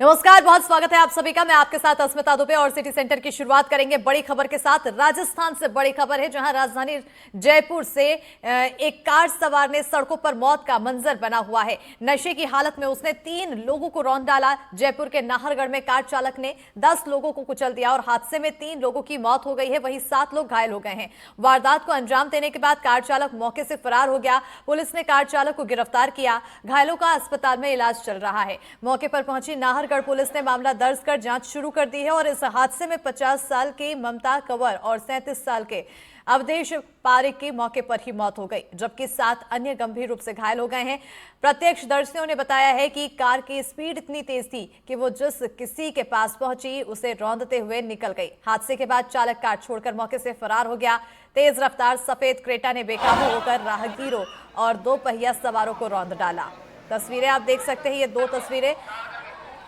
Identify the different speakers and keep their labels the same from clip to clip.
Speaker 1: नमस्कार, बहुत स्वागत है आप सभी का। मैं आपके साथ अस्मिता दुबे और सिटी सेंटर की शुरुआत करेंगे बड़ी खबर के साथ। राजस्थान से बड़ी खबर है, जहां राजधानी जयपुर से एक कार सवार ने सड़कों पर मौत का मंजर बना हुआ है। नशे की हालत में उसने 3 लोगों को रौंद डाला। जयपुर के नाहरगढ़ में कार चालक ने 10 लोगों को कुचल दिया और हादसे में 3 लोगों की मौत हो गई है, वहीं 7 लोग घायल हो गए हैं। वारदात को अंजाम देने के बाद कार चालक मौके से फरार हो गया। पुलिस ने कार चालक को गिरफ्तार किया। घायलों का अस्पताल में इलाज चल रहा है। मौके पर पहुंची नाहरगढ़ पुलिस ने मामला दर्ज कर जांच शुरू कर दी है और इस हादसे में 50 साल की ममता कंवर और 37 साल के अवधेश पारिक की मौके पर ही मौत हो गई, जबकि 7 अन्य गंभीर रूप से घायल हो गए हैं। प्रत्यक्षदर्शियों ने बताया है कि कार की स्पीड इतनी तेज थी कि वो जिस किसी के पास पहुंची उसे रौंदते हुए निकल गई। हादसे के बाद चालक कार छोड़कर मौके से फरार हो गया। तेज रफ्तार सफेद क्रेटा ने बेकाबू होकर राहगीरों और 2 पहिया सवारों को रौंद डाला। तस्वीरें आप देख सकते हैं, ये 2 तस्वीरें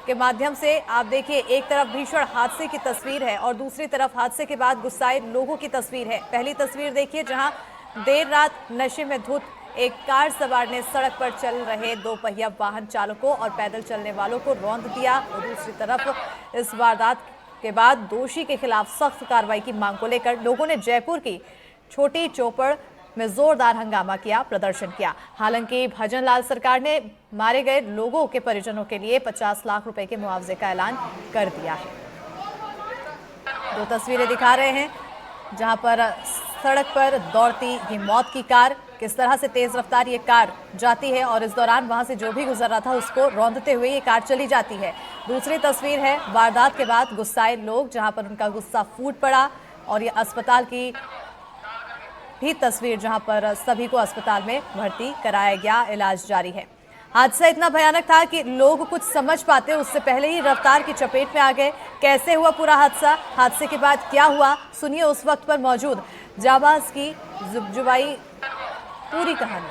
Speaker 1: के माध्यम से आप देखिए, एक तरफ भीषण हादसे की तस्वीर है और दूसरी तरफ हादसे के बाद गुस्साए लोगों की तस्वीर है। पहली तस्वीर देखिए, जहां देर रात नशे में धुत एक कार सवार ने सड़क पर चल रहे 2 पहिया वाहन चालकों और पैदल चलने वालों को रौंद दिया और दूसरी तरफ इस वारदात के बाद दोषी के खिलाफ सख्त कार्रवाई की मांग को लेकर लोगों ने जयपुर की छोटी चौपड़ में जोरदार हंगामा किया, प्रदर्शन किया। हालांकि भजनलाल सरकार ने मारे गए लोगों के परिजनों के लिए 50 लाख रुपए के मुआवजे का ऐलान कर दिया है। 2 तस्वीरें दिखा रहे हैं, जहां पर सड़क पर दौड़ती ये मौत की कार, किस तरह से तेज रफ्तार ये कार जाती है और इस दौरान वहां से जो भी गुजर रहा था उसको रौंदते हुए ये कार चली जाती है। दूसरी तस्वीर है वारदात के बाद गुस्साए लोग, जहां पर उनका गुस्सा फूट पड़ा और ये अस्पताल की भी तस्वीर, जहां पर सभी को अस्पताल में भर्ती कराया गया, इलाज जारी है। हादसा इतना भयानक था कि लोग कुछ समझ पाते उससे पहले ही रफ्तार की चपेट में आ गए। कैसे हुआ पूरा हादसा, हादसे के बाद क्या हुआ, सुनिए उस वक्त पर मौजूद जाबाज की जुबाई पूरी कहानी।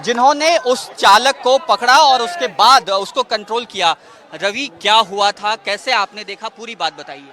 Speaker 2: जिन्होंने उस चालक को पकड़ा और उसके बाद उसको कंट्रोल किया, रवि क्या हुआ था, कैसे आपने देखा, पूरी बात बताइए।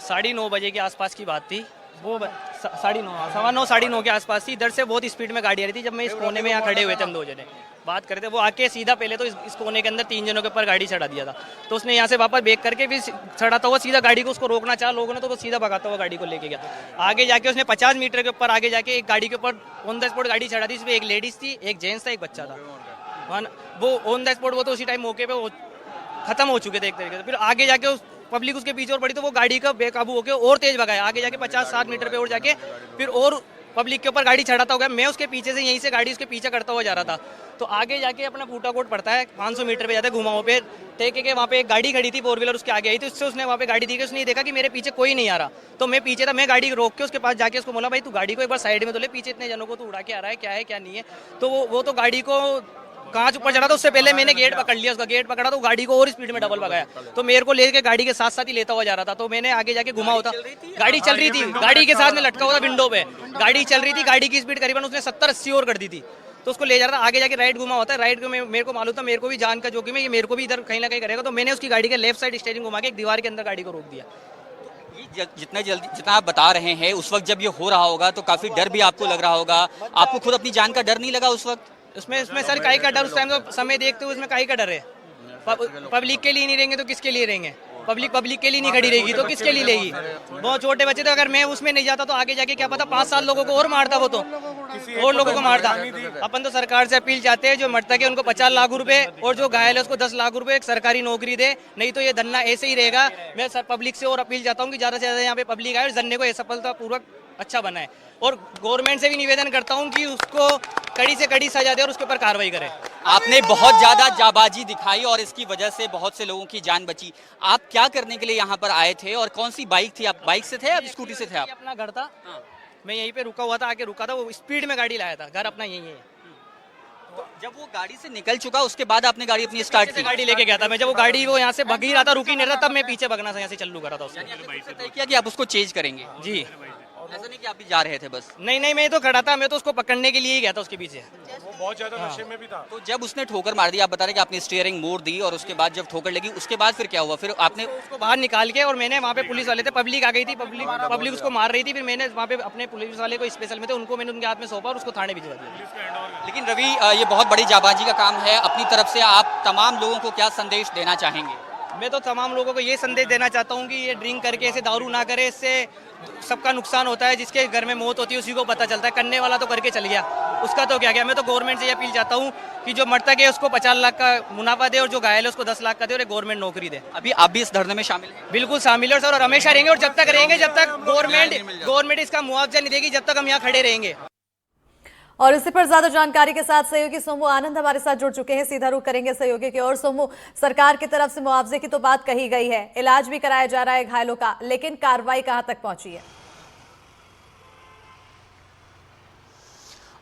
Speaker 3: 9:30 बजे के आसपास की बात थी। वो 9:30 सवा 9 9:30 के आसपास थी। इधर से बहुत स्पीड में गाड़ी आ रही थी। जब मैं इस कोने में यहाँ खड़े हुए थे, हम 2 जने बात करते, वो आके सीधा पहले तो इस कोने के अंदर 3 जनों के ऊपर गाड़ी चढ़ा दिया था। तो उसने यहाँ से वापस ब्रेक करके फिर चढ़ाता हुआ सीधा गाड़ी को उसको रोकना चाहा लोगों ने, तो वो सीधा भगाता हुआ गाड़ी को लेके गया। आगे जाके उसने 50 मीटर के ऊपर आगे जाके एक गाड़ी के ऊपर ऑन द स्पॉट गाड़ी चढ़ा दी। इसमें एक लेडीज थी, एक जेंट्स था, एक बच्चा था। वो ऑन द स्पॉट, वो तो उसी टाइम मौके पे खत्म हो चुके थे एक तरीके से। फिर आगे जाके उस पब्लिक उसके पीछे और बढ़ी, तो वो गाड़ी का बेकाबू होकर और तेज भगाया। आगे जाके 50-60 मीटर पे और जाके फिर और पब्लिक के ऊपर गाड़ी चढ़ाता हो गया। मैं उसके पीछे से यहीं से गाड़ी उसके पीछे करता हुआ जा रहा था। तो आगे जाके अपना फूटा कोट पड़ता है, 500 मीटर पे जाता है घुमाओ पे टेके के, वहाँ पे एक गाड़ी खड़ी थी 4 व्हीलर, उसके आगे आई थी। उससे उसने वहाँ पे गाड़ी दी, उसने ये देखा कि मेरे पीछे कोई नहीं आ रहा। तो मैं पीछे था, मैं गाड़ी रोक के उसके पास जाके उसको बोला, भाई तू गाड़ी को एक बार साइड में तो ले, पीछे इतने जनों को तू उड़ा के आ रहा है, क्या है क्या नहीं है। तो वो तो गाड़ी को कांच ऊपर चढ़ा था। उससे पहले मैंने गेट पकड़ लिया, उसका गेट पकड़ा तो गाड़ी को और स्पीड में डबल भगाया। तो मेरे को लेके गाड़ी के साथ साथ ही लेता हुआ जा रहा था। तो मैंने आगे जाके घुमा होता, गाड़ी चल रही थी, गाड़ी के साथ में लटका हुआ था विंडो पे, गाड़ी चल रही थी। गाड़ी की स्पीड करीबन उसने 70-80 और कर दी थी। तो उसको ले जा रहा था। आगे जाके राइट घुमा होता है, राइट को मेरे को मालूम था, मेरे को भी जान का जोखिम है, ये मेरे को भी इधर कहीं ना कहीं करेगा। तो मैंने उसकी गाड़ी के लेफ्ट साइड स्टीयरिंग घुमा के एक दीवार के अंदर गाड़ी को रोक दिया।
Speaker 2: जितना आप बता रहे हैं, उस वक्त जब ये हो रहा होगा तो काफी डर भी आपको लग रहा होगा। आपको खुद अपनी जान का डर नहीं लगा उस वक्त?
Speaker 3: उसमें सर काहे का डर, उस टाइम तो समय देखते हुए उसमें काहे का डर है। पब्लिक के लिए नहीं रहेंगे तो किसके लिए रहेंगे? पब्लिक के लिए नहीं खड़ी रहेगी तो किसके लिए लेगी? बहुत छोटे बच्चे थे, अगर मैं उसमें नहीं जाता तो आगे जाके क्या पता 5-7 लोगों को और मारता, वो तो और लोगों को मारता। अपन तो सरकार से अपील चाहते हैं, जो मरता है उनको 50 लाख रुपए और जो घायल है उसको 10 लाख रुपए एक सरकारी नौकरी दे, नहीं तो ये धरना ऐसे ही रहेगा। मैं पब्लिक से और अपील चाहता हूँ कि ज्यादा से ज्यादा यहाँ पे पब्लिक आए और धरने को सफलतापूर्वक अच्छा बनाए। और गवर्नमेंट से भी निवेदन करता हूँ कि उसको कड़ी से कड़ी सजा दे और उसके ऊपर कार्रवाई करे।
Speaker 2: आपने बहुत ज्यादा जाबाजी दिखाई और इसकी वजह से बहुत से लोगों की जान बची। आप क्या करने के लिए यहाँ पर आए थे और कौन सी बाइक थी? आप बाइक से थे या स्कूटी से थे? आप
Speaker 3: अपना घर था, मैं यहीं पे रुका हुआ था, आके रुका था, वो स्पीड में गाड़ी लाया था, घर अपना यही है।
Speaker 2: तो जब वो गाड़ी से निकल चुका उसके बाद आपने गाड़ी अपनी स्टार्ट की?
Speaker 3: गाड़ी लेके गया था मैं, जब वो गाड़ी वो यहाँ से भग ही रहा था, रुकी नहीं रहा, तब मैं पीछे भगना था, यहाँ से चालू करा था उसने।
Speaker 2: तय किया कि आप उसको चेंज करेंगे?
Speaker 3: जी।
Speaker 2: ऐसा नहीं कि आप भी जा रहे थे बस?
Speaker 3: नहीं नहीं, मैं तो खड़ा था, मैं तो उसको पकड़ने के लिए ही गया था उसके पीछे।
Speaker 4: वो बहुत ज्यादा नशे में भी था।
Speaker 2: तो जब उसने ठोकर मार दी, आप बता रहे कि आपने स्टीयरिंग मोड़ दी और उसके बाद जब ठोकर लगी उसके बाद फिर क्या हुआ? फिर आपने
Speaker 3: उसको बाहर निकाल के, और मैंने वहाँ पे पुलिस वाले थे, पब्लिक आ गई थी, पब्लिक उसको मार रही थी, फिर मैंने वहाँ पे अपने पुलिस वाले को स्पेशल में थे, उनको मैंने उनके हाथ में सौंपा और उसको थाने भिजवा दिया।
Speaker 2: लेकिन रवि, ये बहुत बड़ी जाबाजी का काम है। अपनी तरफ से आप तमाम लोगों को क्या संदेश देना चाहेंगे?
Speaker 3: मैं तो तमाम लोगों को ये संदेश देना चाहता हूँ कि ये ड्रिंक करके ऐसे दारू ना करे, इससे सबका नुकसान होता है। जिसके घर में मौत होती है उसी को पता चलता है, करने वाला तो करके चल गया, उसका तो क्या गया। मैं तो गवर्नमेंट से ये अपील चाहता हूँ कि जो मरतक है उसको 50 लाख का मुनाफा दे और जो घायल है उसको 10 लाख का दे और एक गवर्नमेंट नौकरी दे।
Speaker 2: अभी आप भी इस धरने में शामिल हैं?
Speaker 3: बिल्कुल शामिल है सर, और हमेशा रहेंगे, और जब तक रहेंगे, जब तक गवर्नमेंट इसका मुआवजा नहीं देगी, जब तक हम यहाँ खड़े रहेंगे।
Speaker 1: और इसी पर ज्यादा जानकारी के साथ सहयोगी सोमू आनंद हमारे साथ जुड़ चुके हैं। सीधा रुख करेंगे सहयोगी की ओर। सोमू, सरकार की तरफ से मुआवजे की तो बात कही गई है, इलाज भी कराया जा रहा है घायलों का, लेकिन कार्रवाई कहां तक पहुंची है?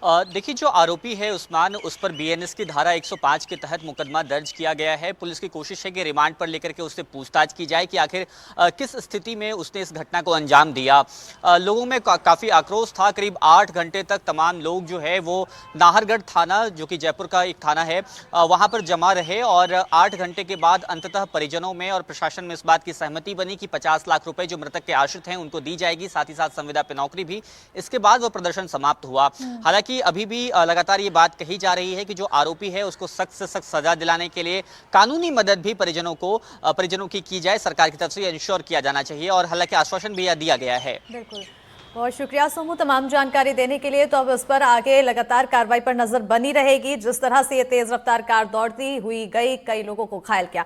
Speaker 2: देखिए, जो आरोपी है उस्मान, उस पर बीएनएस की धारा 105 के तहत मुकदमा दर्ज किया गया है। पुलिस की कोशिश है कि रिमांड पर लेकर के उससे पूछताछ की जाए कि आखिर किस स्थिति में उसने इस घटना को अंजाम दिया। लोगों में काफ़ी आक्रोश था। करीब 8 घंटे तक तमाम लोग जो है वो नाहरगढ़ थाना, जो कि जयपुर का एक थाना है, वहाँ पर जमा रहे और 8 घंटे के बाद अंततः परिजनों में और प्रशासन में इस बात की सहमति बनी कि 50 लाख रुपए जो मृतक के आश्रित हैं उनको दी जाएगी, साथ ही साथ संविदा पे नौकरी भी। इसके बाद वो प्रदर्शन समाप्त हुआ। हालांकि अभी भी लगातार ये बात कही जा रही है कि जो आरोपी है उसको सख्त से सख्त सजा दिलाने के लिए कानूनी मदद भी परिजनों की जाए। सरकार की तरफ से इंश्योर किया जाना चाहिए और हालांकि आश्वासन भी दिया गया है।
Speaker 1: बिल्कुल, बहुत शुक्रिया सोमू तमाम जानकारी देने के लिए। तो अब उस पर आगे लगातार कार्रवाई पर नजर बनी रहेगी। जिस तरह से ये तेज रफ्तार कार दौड़ती हुई गई, कई लोगों को घायल किया।